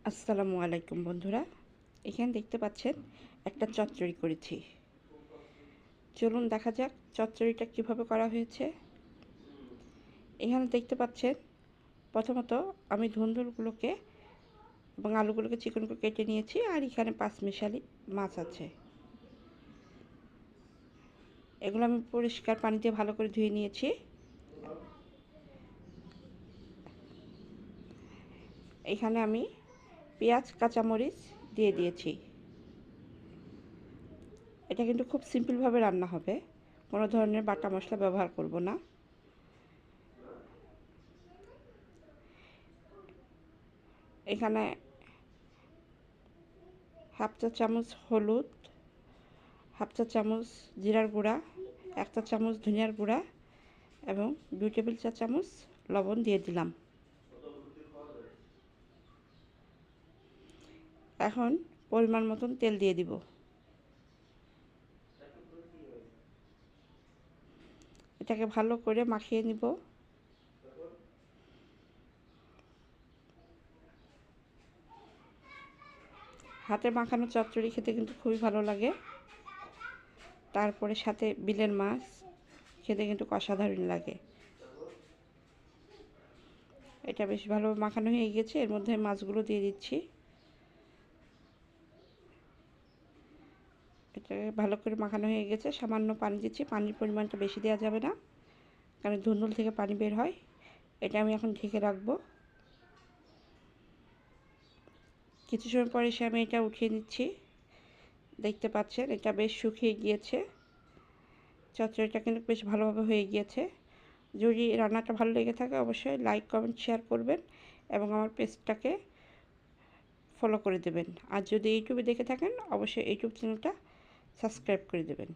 আসসালামু আলাইকুম বন্ধুরা, এখানে দেখতে পাচ্ছেন একটা চচ্চড়ি করেছি। চলুন দেখা যাক চচ্চড়িটা কিভাবে করা হয়েছে। এখানে দেখতে পাচ্ছেন প্রথমত আমি ধুন্দুলগুলোকে এবং আলুগুলোকে চিকন করে কেটে নিয়েছি, আর এখানে পাঁচমিশালি মাছ আছে। এগুলো আমি পরিষ্কার পানি দিয়ে ভালো করে ধুয়ে নিয়েছি। এখানে আমি পেঁয়াজ কাঁচামরিচ দিয়ে দিয়েছি। এটা কিন্তু খুব সিম্পলভাবে রান্না হবে, কোনো ধরনের বাটা মশলা ব্যবহার করব না। এখানে হাফ চা চামচ হলুদ, হাফ চা চামচ জিরার গুঁড়া, 1 চা চামচ ধনিয়ার গুঁড়া এবং 2 টেবিল চা চামচ লবণ দিয়ে দিলাম। এখন পরিমাণ মতন তেল দিয়ে দিব। এটাকে ভালো করে মাখিয়ে নিব। হাতে মাখানো চচ্চড়ি খেতে কিন্তু খুবই ভালো লাগে। তারপরে সাথে বিলের মাছ খেতে কিন্তু অসাধারণ লাগে। এটা বেশ ভালো মাখানো হয়ে গেছে। এর মধ্যে মাছগুলো দিয়ে দিচ্ছি। এটাকে ভালো করে মাখানো হয়ে গেছে। সামান্য পানি দিচ্ছি, পানির পরিমাণটা বেশি দেওয়া যাবে না, কারণ ধুন্দুল থেকে পানি বের হয়। এটা আমি এখন ঢেকে রাখবো। কিছু সময় পরে এসে আমি এটা উঠিয়ে নিচ্ছি। দেখতে পাচ্ছেন এটা বেশ শুকিয়ে গিয়েছে। চচ্চড়িটা কিন্তু বেশ ভালোভাবে হয়ে গিয়েছে। যদি রান্নাটা ভালো লেগে থাকে অবশ্যই লাইক, কমেন্ট, শেয়ার করবেন এবং আমার পেজটাকে ফলো করে দেবেন। আর যদি ইউটিউবে দেখে থাকেন অবশ্যই ইউটিউব চ্যানেলটা সাবস্ক্রাইব করে দেবেন।